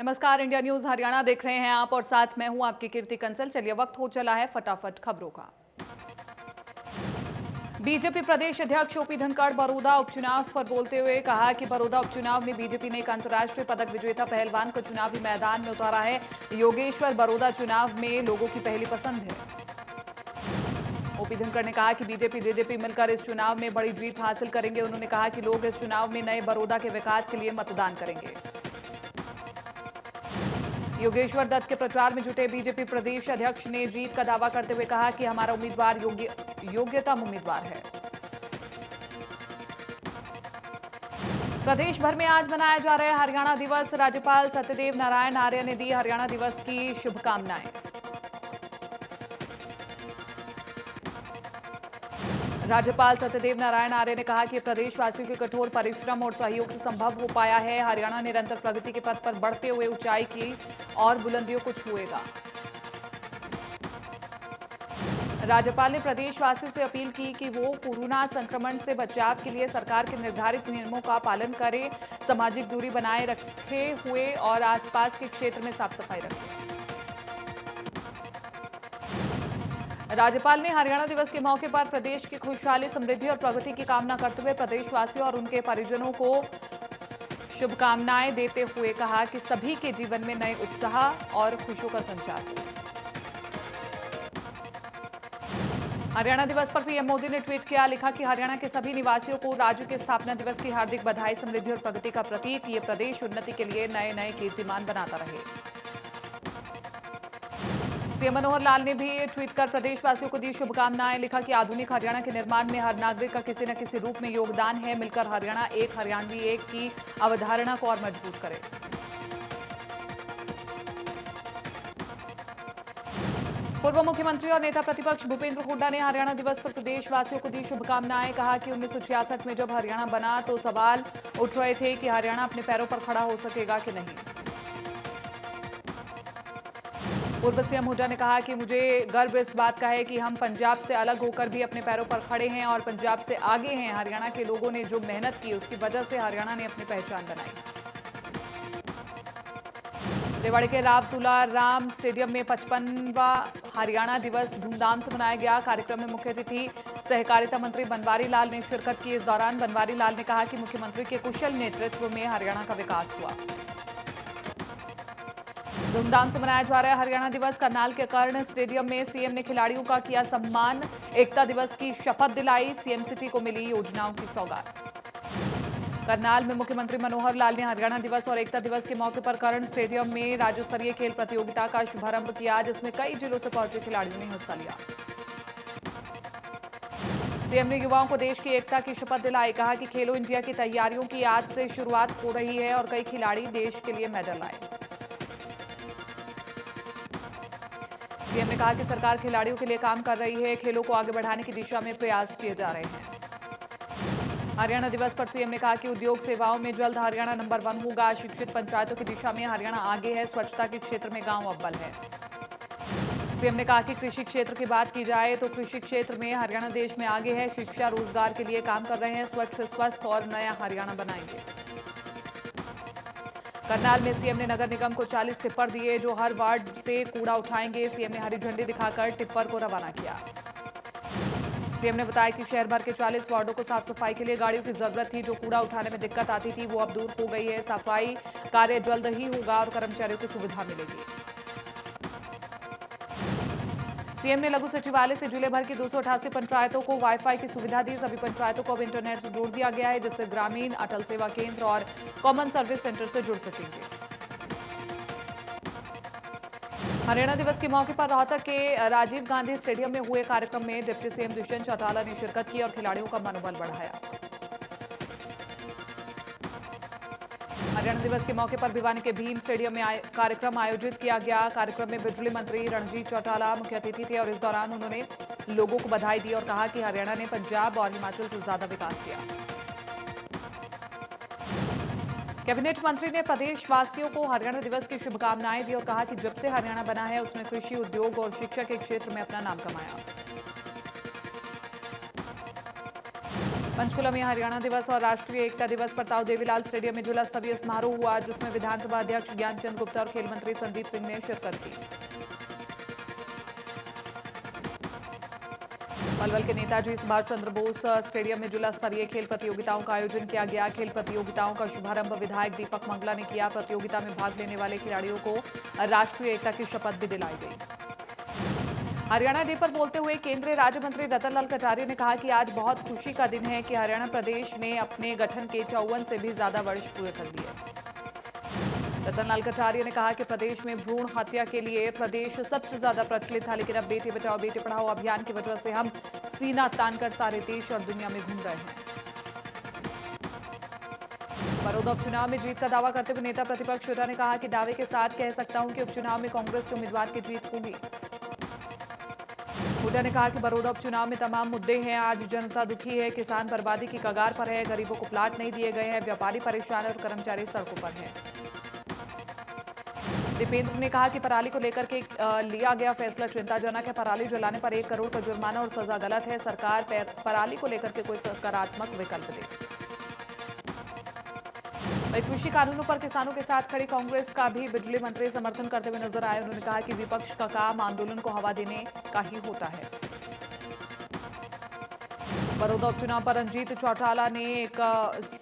नमस्कार, India news Haryana देख रहे हैं आप और साथ मैं हूं आपकी कीर्ति कंसल। चलिए वक्त हो चला है फटाफट खबरों का। बीजेपी प्रदेश अध्यक्ष ओपी धनखड़ बड़ौदा उपचुनाव पर बोलते हुए कहा कि बड़ौदा उपचुनाव में बीजेपी ने एक अंतर्राष्ट्रीय पदक विजेता पहलवान को चुनावी मैदान में उतारा है। योगेश्वर बड़ौदा चुनाव में लोगों की पहली पसंद है। ओपी धनखड़ ने कहा कि बीजेपी जेजेपी मिलकर इस चुनाव में बड़ी जीत हासिल करेंगे। उन्होंने कहा कि लोग इस चुनाव में नए बड़ौदा के विकास के लिए मतदान करेंगे। योगेश्वर दत्त के प्रचार में जुटे बीजेपी प्रदेश अध्यक्ष ने जीत का दावा करते हुए कहा कि हमारा उम्मीदवार योग्यतम उम्मीदवार है। प्रदेश भर में आज मनाया जा रहा है हरियाणा दिवस। राज्यपाल सत्यदेव नारायण आर्य ने दी हरियाणा दिवस की शुभकामनाएं। राज्यपाल सत्यदेव नारायण आर्य ने कहा कि प्रदेशवासियों के कठोर परिश्रम और सहयोग से संभव हो पाया है। हरियाणा निरंतर प्रगति के पथ पर बढ़ते हुए ऊंचाई की और बुलंदियों को छुएगा। राज्यपाल ने प्रदेशवासियों से अपील की कि वो कोरोना संक्रमण से बचाव के लिए सरकार के निर्धारित नियमों का पालन करें, सामाजिक दूरी बनाए रखे हुए और आसपास के क्षेत्र में साफ सफाई रखें। राज्यपाल ने हरियाणा दिवस के मौके पर प्रदेश की खुशहाली, समृद्धि और प्रगति की कामना करते हुए प्रदेशवासियों और उनके परिजनों को शुभकामनाएं देते हुए कहा कि सभी के जीवन में नए उत्साह और खुशियों का संचार हो। हरियाणा दिवस पर पीएम मोदी ने ट्वीट किया, लिखा कि हरियाणा के सभी निवासियों को राज्य के स्थापना दिवस की हार्दिक बधाई। समृद्धि और प्रगति का प्रतीक ये प्रदेश उन्नति के लिए नए नए कीर्तिमान बनाता रहे। सीएम मनोहर लाल ने भी ट्वीट कर प्रदेशवासियों को दी शुभकामनाएं। लिखा कि आधुनिक हरियाणा के निर्माण में हर नागरिक का किसी न किसी रूप में योगदान है। मिलकर हरियाणा एक, हरियाणवी एक की अवधारणा को और मजबूत करे। पूर्व मुख्यमंत्री और नेता प्रतिपक्ष भूपेंद्र हुड्डा ने हरियाणा दिवस पर प्रदेशवासियों को दी शुभकामनाएं। कहा कि 1966 में जब हरियाणा बना तो सवाल उठ रहे थे कि हरियाणा अपने पैरों पर खड़ा हो सकेगा कि नहीं। पूर्व सीएम हुड्डा ने कहा कि मुझे गर्व इस बात का है कि हम पंजाब से अलग होकर भी अपने पैरों पर खड़े हैं और पंजाब से आगे हैं। हरियाणा के लोगों ने जो मेहनत की उसकी वजह से हरियाणा ने अपनी पहचान बनाई। रेवाड़ी के राव तुलाराम स्टेडियम में 55वां हरियाणा दिवस धूमधाम से मनाया गया। कार्यक्रम में मुख्य अतिथि सहकारिता मंत्री बनवारी लाल ने शिरकत की। इस दौरान बनवारी लाल ने कहा कि मुख्यमंत्री के कुशल नेतृत्व में हरियाणा का विकास हुआ। धूमधाम से मनाया जा रहा है हरियाणा दिवस। करनाल के कर्ण स्टेडियम में सीएम ने खिलाड़ियों का किया सम्मान। एकता दिवस की शपथ दिलाई। सीएम सिटी को मिली योजनाओं की सौगात। करनाल में मुख्यमंत्री मनोहर लाल ने हरियाणा दिवस और एकता दिवस के मौके पर कर्ण स्टेडियम में राज्य स्तरीय खेल प्रतियोगिता का शुभारंभ किया, जिसमें कई जिलों से पहुंचे खिलाड़ियों ने हिस्सा लिया। सीएम ने युवाओं को देश की एकता की शपथ दिलाई। कहा कि खेलो इंडिया की तैयारियों की आज से शुरुआत हो रही है और कई खिलाड़ी देश के लिए मेडल लाए। सीएम ने कहा कि सरकार खिलाड़ियों के लिए काम कर रही है। खेलों को आगे बढ़ाने की दिशा में प्रयास किए जा रहे हैं। हरियाणा दिवस पर सीएम ने कहा कि उद्योग सेवाओं में जल्द हरियाणा नंबर 1 होगा। शिक्षित पंचायतों की दिशा में हरियाणा आगे है। स्वच्छता के क्षेत्र में गांव अव्वल है। सीएम ने कहा कि कृषि क्षेत्र की बात की जाए तो कृषि क्षेत्र में हरियाणा देश में आगे है। शिक्षा, रोजगार के लिए काम कर रहे हैं। स्वच्छ, स्वस्थ और नया हरियाणा बनाएंगे। करनाल में सीएम ने नगर निगम को 40 टिप्पर दिए जो हर वार्ड से कूड़ा उठाएंगे। सीएम ने हरी झंडी दिखाकर टिप्पर को रवाना किया। सीएम ने बताया कि शहर भर के 40 वार्डों को साफ सफाई के लिए गाड़ियों की जरूरत थी। जो कूड़ा उठाने में दिक्कत आती थी वो अब दूर हो गई है। सफाई कार्य जल्द ही होगा और कर्मचारियों को सुविधा मिलेगी। सीएम ने लघु सचिवालय से जिले भर की 288 पंचायतों को वाईफाई की सुविधा दी। सभी पंचायतों को अब इंटरनेट से जोड़ दिया गया है, जिससे ग्रामीण अटल सेवा केंद्र और कॉमन सर्विस सेंटर से जुड़ सकेंगे। हरियाणा दिवस के मौके पर रोहतक के राजीव गांधी स्टेडियम में हुए कार्यक्रम में डिप्टी सीएम दुष्यंत चौटाला ने शिरकत की और खिलाड़ियों का मनोबल बढ़ाया। हरियाणा दिवस के मौके पर भिवानी के भीम स्टेडियम में कार्यक्रम आयोजित किया गया। कार्यक्रम में बिजली मंत्री रणजीत चौटाला मुख्य अतिथि थे और इस दौरान उन्होंने लोगों को बधाई दी और कहा कि हरियाणा ने पंजाब और हिमाचल से ज्यादा विकास किया। कैबिनेट मंत्री ने प्रदेशवासियों को हरियाणा दिवस की शुभकामनाएं दी और कहा कि जब से हरियाणा बना है उसने कृषि, उद्योग और शिक्षा के क्षेत्र में अपना नाम कमाया। पंचकुला में हरियाणा दिवस और राष्ट्रीय एकता दिवस पर ताऊ देवीलाल स्टेडियम में जिला स्तरीय समारोह हुआ, जिसमें विधानसभा अध्यक्ष ज्ञानचंद गुप्ता और खेल मंत्री संदीप सिंह ने शिरकत की। पलवल के नेताजी सुभाष चंद्र बोस स्टेडियम में जिला स्तरीय खेल प्रतियोगिताओं का आयोजन किया गया। खेल प्रतियोगिताओं का शुभारंभ विधायक दीपक मंगला ने किया। प्रतियोगिता में भाग लेने वाले खिलाड़ियों को राष्ट्रीय एकता की शपथ भी दिलाई गई। हरियाणा डे पर बोलते हुए केंद्रीय राज्य मंत्री रतनलाल कटारिया ने कहा कि आज बहुत खुशी का दिन है कि हरियाणा प्रदेश ने अपने गठन के 54 से भी ज्यादा वर्ष पूरे कर लिए। रतनलाल कटारिया ने कहा कि प्रदेश में भ्रूण हत्या के लिए प्रदेश सबसे ज्यादा प्रचलित था, लेकिन अब बेटी बचाओ बेटी पढ़ाओ अभियान की वजह से हम सीना तानकर सारे देश और दुनिया में घूम रहे हैं। बड़ौदा उपचुनाव में जीत का दावा करते हुए नेता प्रतिपक्ष हुड्डा ने कहा कि दावे के साथ कह सकता हूं कि उपचुनाव में कांग्रेस के उम्मीदवार की जीत होगी। हुड्डा ने कहा कि बड़ौदा उपचुनाव में तमाम मुद्दे हैं। आज जनता दुखी है, किसान बर्बादी की कगार पर है, गरीबों को प्लाट नहीं दिए गए हैं, व्यापारी परेशान और कर्मचारी सड़कों पर हैं। दीपेंद्र ने कहा कि पराली को लेकर के लिया गया फैसला चिंताजनक है। पराली जलाने पर 1 करोड़ का जुर्माना और सजा गलत है। सरकार पराली को लेकर के कोई सकारात्मक विकल्प दे। कृषि कानूनों पर किसानों के साथ खड़ी कांग्रेस का भी बिजली मंत्री समर्थन करते हुए नजर आए। उन्होंने कहा कि विपक्ष का काम आंदोलन को हवा देने का ही होता है। बड़ौदा उपचुनाव पर रंजीत चौटाला ने एक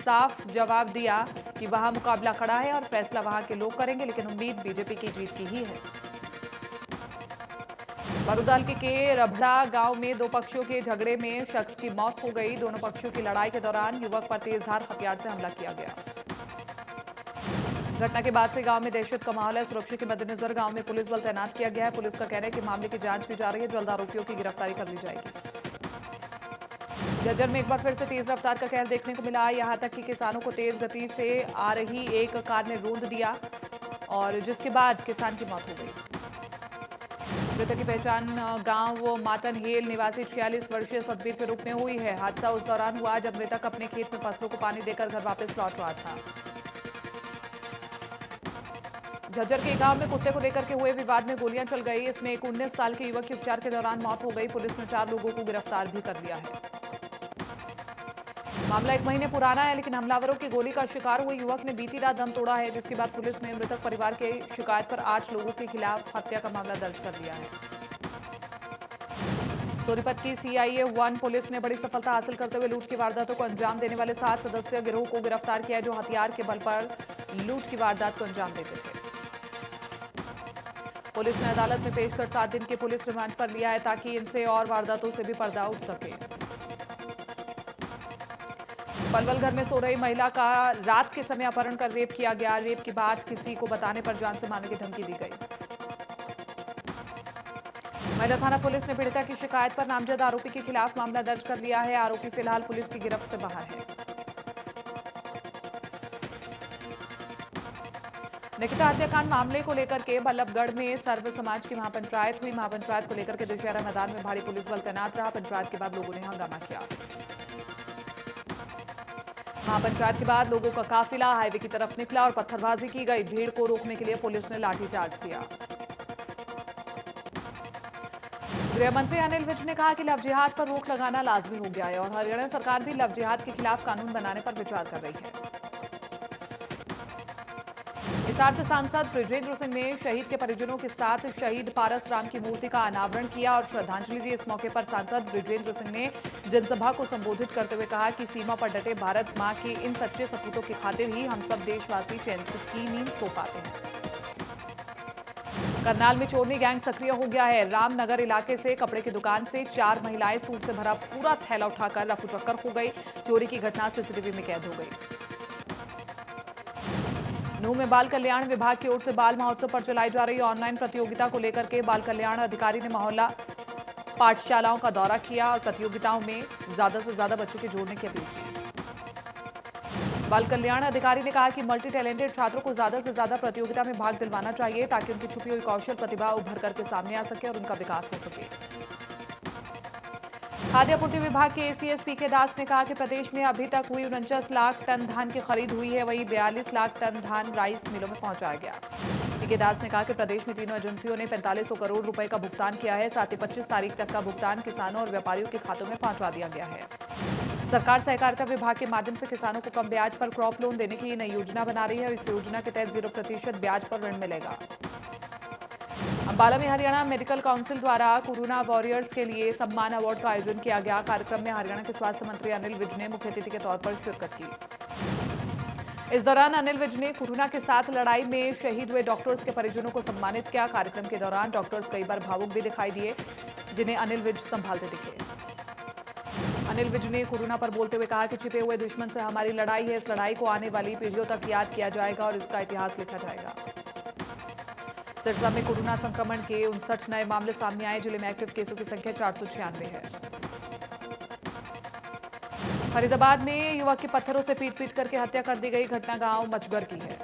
साफ जवाब दिया कि वहां मुकाबला खड़ा है और फैसला वहां के लोग करेंगे, लेकिन उम्मीद बीजेपी की जीत की ही है। बड़ौदा के रभड़ा गांव में 2 पक्षों के झगड़े में शख्स की मौत हो गई। दोनों पक्षों की लड़ाई के दौरान युवक पर तेजधार हथियार से हमला किया गया। घटना के बाद से गांव में दहशत का माहौल है। सुरक्षा के मद्देनजर गांव में पुलिस बल तैनात किया गया है। पुलिस का कहना है कि मामले की जांच की जा रही है, जल्द आरोपियों की गिरफ्तारी कर ली जाएगी। झज्जर में एक बार फिर से तेज रफ्तार का कहर देखने को मिला। यहां तक कि किसानों को तेज गति से आ रही एक कार ने रौंद दिया और जिसके बाद किसान की मौत हो गई। मृतक की पहचान गांव मातनहेल निवासी 46 वर्षीय सतबीर के रूप में हुई है। हादसा उस दौरान हुआ जब मृतक अपने खेत में फसलों को पानी देकर घर वापस लौट रहा था। झज्जर के गांव में कुत्ते को लेकर के हुए विवाद में गोलियां चल गई। इसमें एक 19 साल के युवक की उपचार के दौरान मौत हो गई। पुलिस ने 4 लोगों को गिरफ्तार भी कर लिया है। मामला 1 महीने पुराना है, लेकिन हमलावरों की गोली का शिकार हुए युवक ने बीती रात दम तोड़ा है, जिसके बाद पुलिस ने मृतक परिवार के शिकायत पर 8 लोगों के खिलाफ हत्या का मामला दर्ज कर लिया है। सोनीपत की CIA 1 पुलिस ने बड़ी सफलता हासिल करते हुए लूट की वारदातों को अंजाम देने वाले 7 सदस्यीय गिरोह को गिरफ्तार किया, जो हथियार के बल पर लूट की वारदात को अंजाम देते थे। पुलिस ने अदालत में पेश कर 7 दिन के पुलिस रिमांड पर लिया है, ताकि इनसे और वारदातों से भी पर्दा उठ सके। पलवल घर में सो रही महिला का रात के समय अपहरण कर रेप किया गया। रेप की बात किसी को बताने पर जान से मारने की धमकी दी गई। महिला थाना पुलिस ने पीड़िता की शिकायत पर नामजद आरोपी के खिलाफ मामला दर्ज कर लिया है। आरोपी फिलहाल पुलिस की गिरफ्त से बाहर है। निकिता हत्याकांड मामले को लेकर के बल्लभगढ़ में सर्व समाज की महापंचायत हुई। महापंचायत को लेकर के दशहरा मैदान में भारी पुलिस बल तैनात रहा। पंचायत के बाद लोगों ने हंगामा किया। महापंचायत के बाद लोगों का काफिला हाईवे की तरफ निकला और पत्थरबाजी की गई। भीड़ को रोकने के लिए पुलिस ने लाठीचार्ज किया। गृह मंत्री अनिल विज ने कहा कि लव जिहाद पर रोक लगाना लाजमी हो गया है और हरियाणा सरकार भी लव जिहाद के खिलाफ कानून बनाने पर विचार कर रही है। हिसार से सांसद बृजेंद्र सिंह ने शहीद के परिजनों के साथ शहीद पारस राम की मूर्ति का अनावरण किया और श्रद्धांजलि दी। इस मौके पर सांसद बृजेंद्र सिंह ने जनसभा को संबोधित करते हुए कहा कि सीमा पर डटे भारत मां के इन सच्चे सपूतों की खातिर ही हम सब देशवासी चैन की नींद सो पाते हैं। करनाल में चोरनी गैंग सक्रिय हो गया है। रामनगर इलाके से कपड़े की दुकान से 4 महिलाएं सूट से भरा पूरा थैला उठाकर रफूचक्कर हो गई। चोरी की घटना CCTV में कैद हो गई। नूंह में बाल कल्याण विभाग की ओर से बाल महोत्सव पर चलाई जा रही ऑनलाइन प्रतियोगिता को लेकर के बाल कल्याण अधिकारी ने मोहल्ला पाठशालाओं का दौरा किया और प्रतियोगिताओं में ज्यादा से ज्यादा बच्चों के जोड़ने की अपील की। बाल कल्याण अधिकारी ने कहा कि मल्टी टैलेंटेड छात्रों को ज्यादा से ज्यादा प्रतियोगिता में भाग दिलवाना चाहिए, ताकि उनकी छुपी हुई कौशल प्रतिभा उभर करके सामने आ सके और उनका विकास हो सके। खाद्य आपूर्ति विभाग के ACS PK दास ने कहा कि प्रदेश में अभी तक हुई 49 लाख टन धान की खरीद हुई है, वहीं 42 लाख टन धान राइस मिलों में पहुंचाया गया। PK दास ने कहा कि प्रदेश में तीनों एजेंसियों ने 4500 करोड़ रुपए का भुगतान किया है। साथ ही 25 तारीख तक का भुगतान किसानों और व्यापारियों के खातों में पहुंचा दिया गया है। सरकार सहकारिता विभाग के माध्यम से किसानों को कम ब्याज पर क्रॉप लोन देने की नई योजना बना रही है और इस योजना के तहत 0% ब्याज पर ऋण मिलेगा। अंबाला में हरियाणा मेडिकल काउंसिल द्वारा कोरोना वॉरियर्स के लिए सम्मान अवार्ड का आयोजन किया गया। कार्यक्रम में हरियाणा के स्वास्थ्य मंत्री अनिल विज ने मुख्य अतिथि के तौर पर शिरकत की। इस दौरान अनिल विज ने कोरोना के साथ लड़ाई में शहीद हुए डॉक्टर्स के परिजनों को सम्मानित किया। कार्यक्रम के दौरान डॉक्टर्स कई बार भावुक भी दिखाई दिए, जिन्हें अनिल विज संभालते दिखे। अनिल विज ने कोरोना पर बोलते हुए कहा कि छिपे हुए दुश्मन से हमारी लड़ाई है। इस लड़ाई को आने वाली पीढ़ियों तक याद किया जाएगा और इसका इतिहास लिखा जाएगा। सिरसा में कोरोना संक्रमण के 59 नए मामले सामने आए। जिले में एक्टिव केसों की संख्या 496 है। फरीदाबाद में युवक की पत्थरों से पीट करके हत्या कर दी गई। घटना गांव मचगर की है।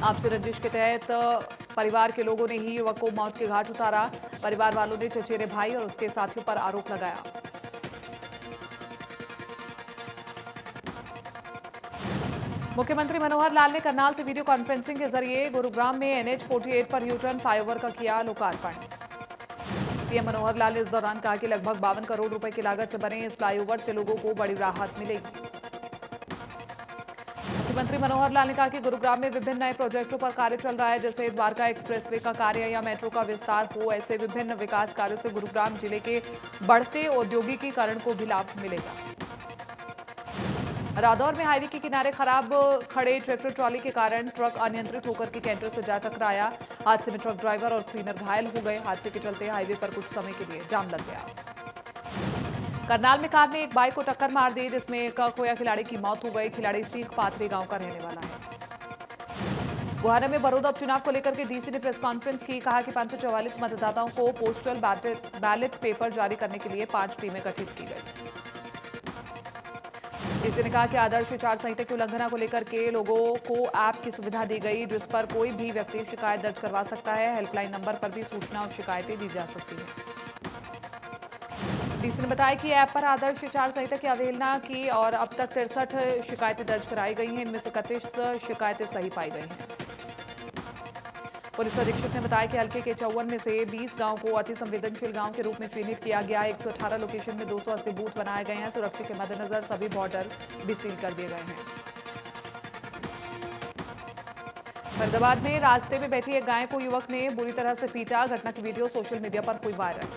आपसी रंजिश के तहत परिवार के लोगों ने ही युवक को मौत के घाट उतारा। परिवार वालों ने चचेरे भाई और उसके साथियों पर आरोप लगाया। मुख्यमंत्री मनोहर लाल ने करनाल से वीडियो कॉन्फ्रेंसिंग के जरिए गुरुग्राम में NH-48 पर यूटर्न फ्लाईओवर का किया लोकार्पण। सीएम मनोहर लाल ने इस दौरान कहा कि लगभग 52 करोड़ रुपए की लागत से बने इस फ्लाईओवर से लोगों को बड़ी राहत मिलेगी। मुख्यमंत्री मनोहर लाल ने कहा कि गुरुग्राम में विभिन्न नए प्रोजेक्टों पर कार्य चल रहा है, जैसे द्वारका एक्सप्रेसवे का कार्य या मेट्रो का विस्तार हो। ऐसे विभिन्न विकास कार्यों से गुरुग्राम जिले के बढ़ते औद्योगिकीकरण को भी लाभ मिलेगा। रादौर में हाईवे के किनारे खराब खड़े ट्रैक्टर ट्रॉली के कारण ट्रक अनियंत्रित होकर के कैंटर से जा टकराया। हादसे में ट्रक ड्राइवर और क्लीनर घायल हो गए। हादसे के चलते हाईवे पर कुछ समय के लिए जाम लग गया। करनाल में कार ने एक बाइक को टक्कर मार दी, जिसमें एक खोया खिलाड़ी की मौत हो गई। खिलाड़ी सीख पाथरी गांव का रहने वाला है। गुहाना में बड़ौदा उपचुनाव को लेकर के डीसी ने प्रेस कॉन्फ्रेंस की। कहा कि 544 मतदाताओं को पोस्टल बैलेट पेपर जारी करने के लिए 5 टीमें गठित की गई। डीसी ने कहा कि आदर्श आचार संहिता की उल्लंघना को लेकर के लोगों को ऐप की सुविधा दी गई, जिस पर कोई भी व्यक्ति शिकायत दर्ज करवा सकता है। हेल्पलाइन नंबर पर भी सूचना और शिकायतें दी जा सकती हैं। डीसी ने बताया कि ऐप पर आदर्श आचार संहिता की अवहेलना की और अब तक 63 शिकायतें दर्ज कराई गई हैं। इनमें से 31 शिकायतें सही पाई गई हैं। पुलिस अधीक्षक ने बताया कि हल्के के 54 में से 20 गांव को अति संवेदनशील गांव के रूप में चिन्हित किया गया। 118 लोकेशन में 280 बूथ बनाए गए हैं। सुरक्षा के मद्देनजर सभी बॉर्डर भी सील कर दिए गए हैं। फरीदाबाद में रास्ते में बैठी एक गाय को युवक ने बुरी तरह से पीटा। घटना की वीडियो सोशल मीडिया पर हुई वायरल।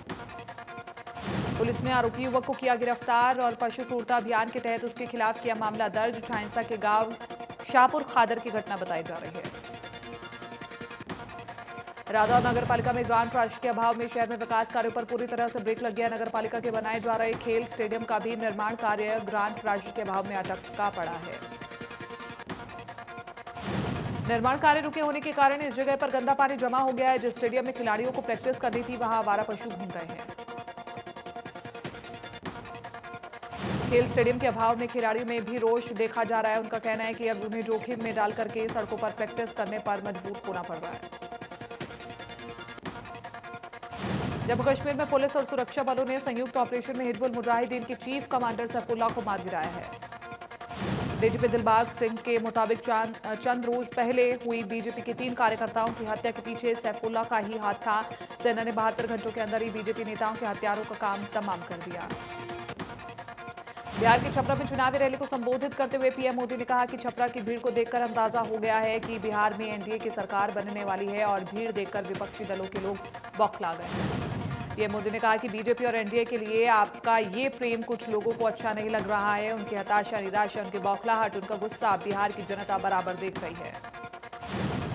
पुलिस ने आरोपी युवक को किया गिरफ्तार और पशु क्रूरता अभियान के तहत उसके खिलाफ किया मामला दर्ज। छाइंसा के गांव शाहपुर खादर की घटना बताई जा रही है। रादौर नगर पालिका में ग्रांट राशि के अभाव में शहर में विकास कार्यों पर पूरी तरह से ब्रेक लग गया। नगर पालिका के बनाए जा रहे खेल स्टेडियम का भी निर्माण कार्य ग्रांट राशि के अभाव में अटका पड़ा है। निर्माण कार्य रुके होने के कारण इस जगह पर गंदा पानी जमा हो गया है। जिस स्टेडियम में खिलाड़ियों को प्रैक्टिस करनी थी, वहां आवारा पशु घूम रहे हैं। खेल स्टेडियम के अभाव में खिलाड़ियों में भी रोष देखा जा रहा है। उनका कहना है कि अब उन्हें जोखिम में डाल करके सड़कों पर प्रैक्टिस करने पर मजबूर होना पड़ रहा है। जम्मू कश्मीर में पुलिस और सुरक्षा बलों ने संयुक्त ऑपरेशन में हिजबुल मुजाहिदीन के चीफ कमांडर सैफुल्लाह को मार गिराया है। डीजीपी दिलबाग सिंह के मुताबिक चंद रोज पहले हुई बीजेपी के 3 कार्यकर्ताओं की हत्या के पीछे सैफुल्लाह का ही हाथ था। सेना ने 72 घंटों के अंदर ही बीजेपी नेताओं के हथियारों का काम तमाम कर दिया। बिहार के छपरा में चुनावी रैली को संबोधित करते हुए पीएम मोदी ने कहा कि छपरा की भीड़ को देखकर अंदाजा हो गया है कि बिहार में एनडीए की सरकार बनने वाली है और भीड़ देखकर विपक्षी दलों के लोग बौखला गए हैं। पीएम मोदी ने कहा कि बीजेपी और एनडीए के लिए आपका ये प्रेम कुछ लोगों को अच्छा नहीं लग रहा है। उनकी हताशा, निराशा, उनकी बौखलाहट, उनका गुस्सा बिहार की जनता बराबर देख रही है।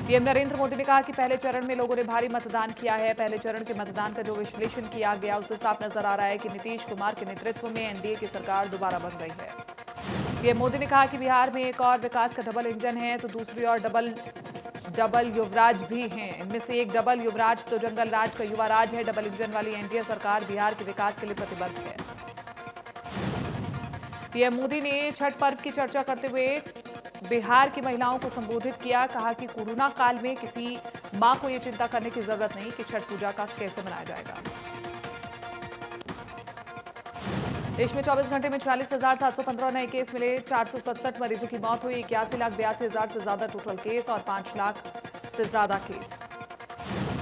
पीएम नरेंद्र मोदी ने कहा कि पहले चरण में लोगों ने भारी मतदान किया है। पहले चरण के मतदान का जो विश्लेषण किया गया उससे साफ नजर आ रहा है कि नीतीश कुमार के नेतृत्व में एनडीए की सरकार दोबारा बन रही है। पीएम मोदी ने कहा कि बिहार में एक और विकास का डबल इंजन है तो दूसरी ओर डबल युवराज भी हैं। इनमें से एक डबल युवराज तो जंगल राज का युवा राज है। डबल इंजन वाली एनडीए सरकार बिहार के विकास के लिए प्रतिबद्ध है। पीएम मोदी ने छठ पर्व की चर्चा करते हुए बिहार की महिलाओं को संबोधित किया। कहा कि कोरोना काल में किसी मां को ये चिंता करने की जरूरत नहीं कि छठ पूजा का कैसे मनाया जाएगा। देश में 24 घंटे में 46,715 नए केस मिले। 467 मरीजों की मौत हुई। 81,82,000 से ज्यादा टोटल केस और 5 लाख से ज्यादा केस।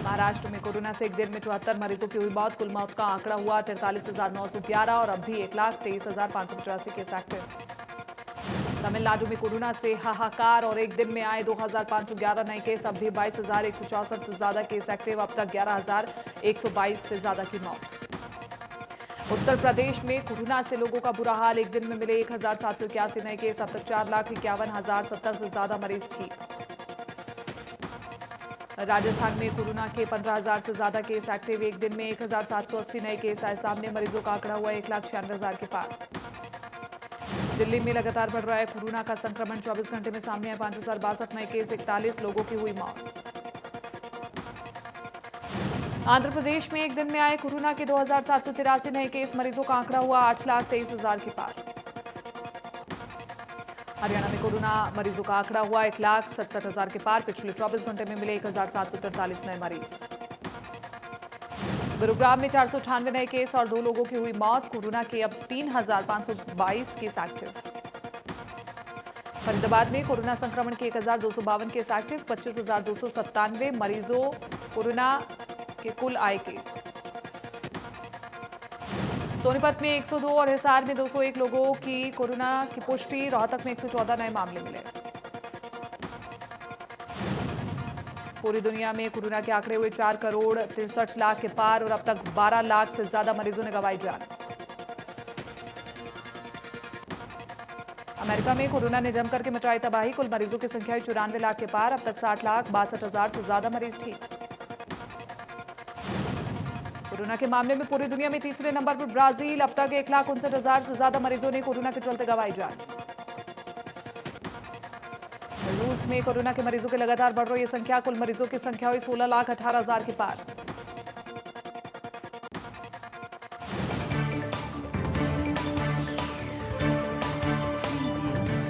महाराष्ट्र में कोरोना से एक दिन में 74 मरीजों की हुई मौत। कुल मौत का आंकड़ा हुआ 43,911 और अब भी 1,23,585 केस एक्टिव। तमिलनाडु में कोरोना से हाहाकार और एक दिन में आए 2,511 नए केस। अब भी 22,164 से ज्यादा केस एक्टिव। अब तक 11,122 से ज्यादा की मौत। उत्तर प्रदेश में कोरोना से लोगों का बुरा हाल। एक दिन में मिले 1,781 नए केस। अब तक 4,51,070 से ज्यादा मरीज ठीक। राजस्थान में कोरोना के 15,000 से ज्यादा केस एक्टिव। एक दिन में 1,780 नए केस आए सामने। मरीजों का आंकड़ा हुआ 1,96,000 के पार। दिल्ली में लगातार बढ़ रहा है कोरोना का संक्रमण। 24 घंटे में सामने आए 5,062 नए केस। 41 लोगों की हुई मौत। आंध्र प्रदेश में एक दिन में आए कोरोना के 2,783 नए केस। मरीजों का आंकड़ा हुआ 8,23,000 के पार। हरियाणा में कोरोना मरीजों का आंकड़ा हुआ 1,67,000 के पार। पिछले 24 घंटे में मिले 1,743 नए मरीज। गुरुग्राम में 498 नए केस और 2 लोगों की हुई मौत। कोरोना के अब 3,522 केस एक्टिव। फरीदाबाद में कोरोना संक्रमण के 1,252 केस एक्टिव। 25,297 मरीजों कोरोना के कुल आए केस। सोनीपत में 102 और हिसार में 201 लोगों की कोरोना की पुष्टि। रोहतक में 114 नए मामले मिले। पूरी दुनिया में कोरोना के आंकड़े हुए 4,63,00,000 के पार और अब तक 12 लाख से ज्यादा मरीजों ने गंवाई जान। अमेरिका में कोरोना ने जमकर के मचाई तबाही। कुल मरीजों की संख्या 94 लाख के पार। अब तक 60,62,000 से ज्यादा मरीज ठीक। कोरोना के मामले में पूरी दुनिया में तीसरे नंबर पर ब्राजील। अब तक 1,59,000 से ज्यादा मरीजों ने कोरोना के चलते गंवाई जान। रूस में कोरोना के मरीजों की लगातार बढ़ रही है संख्या। कुल मरीजों की संख्या हुई 16,18,000 के पार।